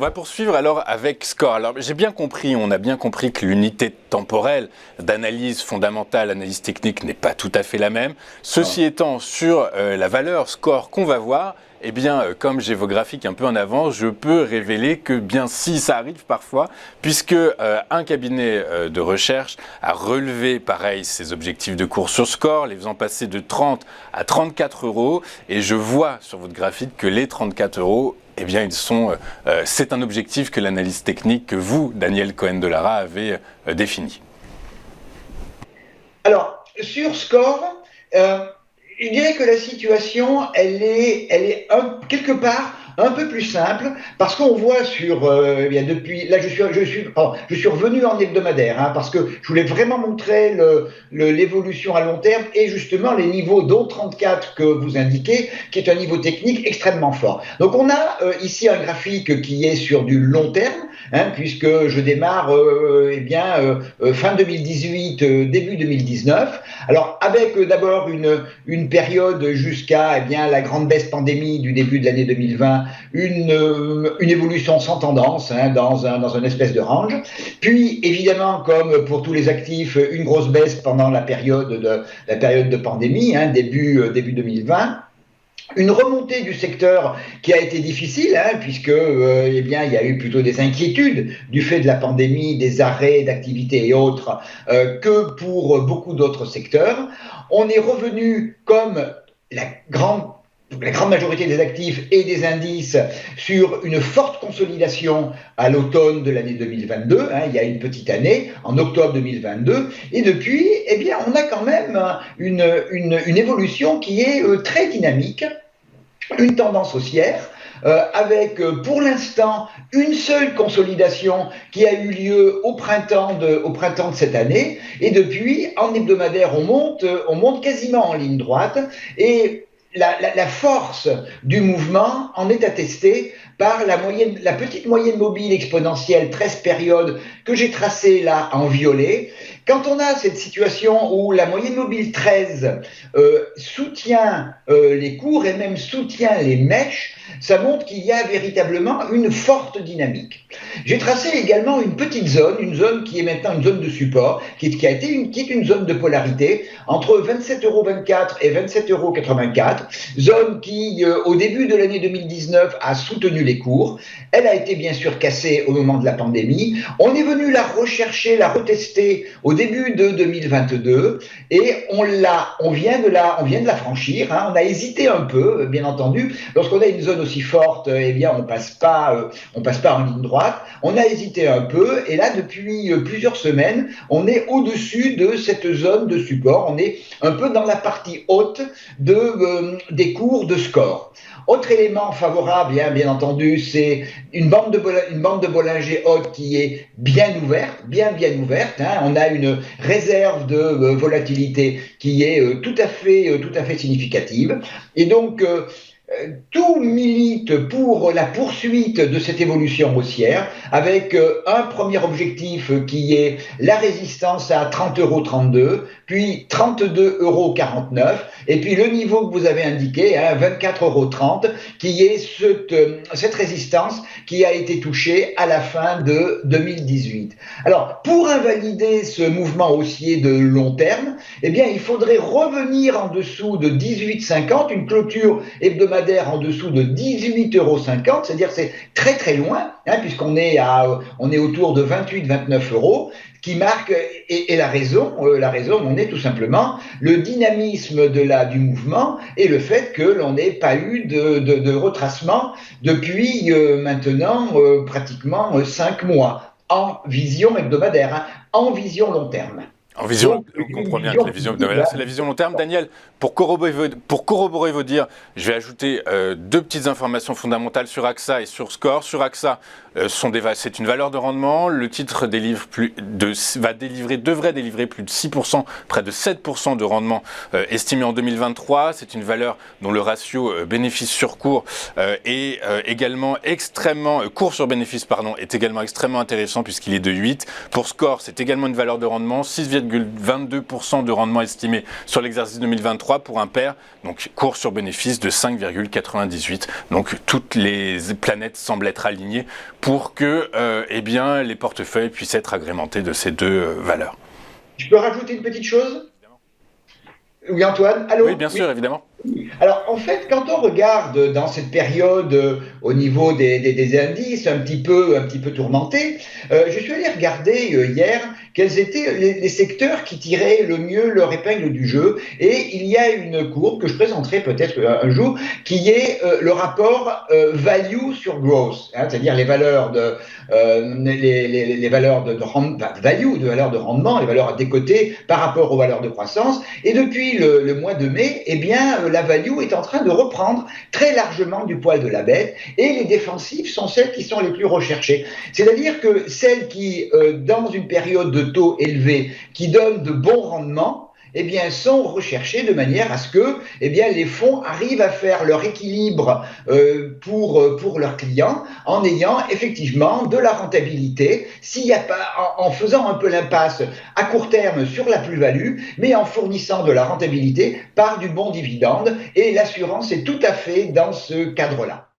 va poursuivre alors avec Score. Alors j'ai bien compris, on a bien compris que l'unité temporelle d'analyse fondamentale, analyse technique n'est pas tout à fait la même. Ceci étant, sur la valeur Score qu'on va voir, eh bien, comme j'ai vos graphiques un peu en avance, je peux révéler que bien si ça arrive parfois, puisque un cabinet de recherche a relevé pareil ses objectifs de cours sur Score, les faisant passer de 30 à 34 euros, et je vois sur votre graphique que les 34 euros, eh bien, c'est un objectif que l'analyse technique que vous, Daniel Cohen-Delara, avez défini. Alors, sur Score, je dirais que la situation, elle est quelque part un peu plus simple, parce qu'on voit depuis, là je suis revenu en hebdomadaire, parce que je voulais vraiment montrer l'évolution à long terme et justement les niveaux dont 34 que vous indiquez, qui est un niveau technique extrêmement fort. Donc on a ici un graphique qui est sur du long terme, puisque je démarre fin 2018, début 2019. Alors avec d'abord une période jusqu'à la grande baisse pandémie du début de l'année 2020, une évolution sans tendance dans un espèce de range. Puis évidemment, comme pour tous les actifs, une grosse baisse pendant la période de pandémie, début 2020. Une remontée du secteur qui a été difficile, puisque il y a eu plutôt des inquiétudes du fait de la pandémie, des arrêts d'activité et autres, que pour beaucoup d'autres secteurs. On est revenu, comme la grande majorité des actifs et des indices, sur une forte consolidation à l'automne de l'année 2022, il y a une petite année, en octobre 2022, et depuis, on a quand même une évolution qui est très dynamique, une tendance haussière, avec pour l'instant une seule consolidation qui a eu lieu au printemps de cette année, et depuis, en hebdomadaire, on monte quasiment en ligne droite, et la force du mouvement en est attestée par la petite moyenne mobile exponentielle 13 périodes que j'ai tracée là en violet. Quand on a cette situation où la moyenne mobile 13 soutient les cours et même soutient les mèches, ça montre qu'il y a véritablement une forte dynamique. J'ai tracé également une petite zone, une zone qui est maintenant une zone de support, qui est une zone de polarité entre 27,24 € et 27,84 €, zone qui, au début de l'année 2019, a soutenu les cours. Elle a été bien sûr cassée au moment de la pandémie. On est venu la rechercher, la retester au début de 2022, et on vient de la franchir. On a hésité un peu, bien entendu. Lorsqu'on a une zone aussi forte, on passe pas en ligne droite. On a hésité un peu, et là, depuis plusieurs semaines, on est au-dessus de cette zone de support. On est un peu dans la partie haute des cours de Score. Autre élément favorable, bien entendu, c'est une bande de Bollinger haute qui est bien ouverte. On a une réserve de volatilité qui est tout à fait significative. Et donc, tout milite pour la poursuite de cette évolution haussière, avec un premier objectif qui est la résistance à 30,32 €, puis 32,49 €, et puis le niveau que vous avez indiqué, 24,30 €, qui est cette résistance qui a été touchée à la fin de 2018. Alors, pour invalider ce mouvement haussier de long terme, il faudrait revenir en dessous de 18,50, une clôture hebdomadaire en dessous de 18,50 €, c'est-à-dire c'est très très loin, puisqu'on est autour de 28-29 €, qui marque, et la raison on est tout simplement le dynamisme du mouvement et le fait que l'on n'ait pas eu de retracement depuis maintenant pratiquement 5 mois, en vision hebdomadaire, en vision long terme. En vision, on comprend bien que la vision hebdomadaire, c'est la vision long terme. Daniel, pour corroborer vos dires, je vais ajouter deux petites informations fondamentales sur AXA et sur Score. Sur AXA, c'est une valeur de rendement. Le titre devrait délivrer plus de 6%, près de 7% de rendement estimé en 2023. C'est une valeur dont le ratio bénéfice sur cours est également cours sur bénéfice, est également extrêmement intéressant puisqu'il est de 8. Pour Score, c'est également une valeur de rendement, 6,5 5,22% de rendement estimé sur l'exercice 2023 pour un pair, donc cours sur bénéfice de 5,98. Donc toutes les planètes semblent être alignées pour que eh bien, les portefeuilles puissent être agrémentés de ces deux valeurs. Je peux rajouter une petite chose? Oui, Antoine, allô? Oui, bien sûr, évidemment. Alors, en fait, quand on regarde dans cette période au niveau des indices un petit peu tourmentés, je suis allé regarder hier quels étaient les secteurs qui tiraient le mieux leur épingle du jeu. Et il y a une courbe que je présenterai peut-être un jour, qui est le rapport value sur growth, hein, c'est-à-dire les valeurs les valeurs de value, de valeurs de rendement, les valeurs à décoter par rapport aux valeurs de croissance. Et depuis le mois de mai, eh bien, la value est en train de reprendre très largement du poil de la bête et les défensives sont celles qui sont les plus recherchées. C'est-à-dire que celles qui, dans une période de taux élevés, qui donnent de bons rendements, eh bien, sont recherchées de manière à ce que eh bien, les fonds arrivent à faire leur équilibre pour leurs clients en ayant effectivement de la rentabilité, s'il y a pas, en faisant un peu l'impasse à court terme sur la plus-value, mais en fournissant de la rentabilité par du bon dividende. Et l'assurance est tout à fait dans ce cadre-là.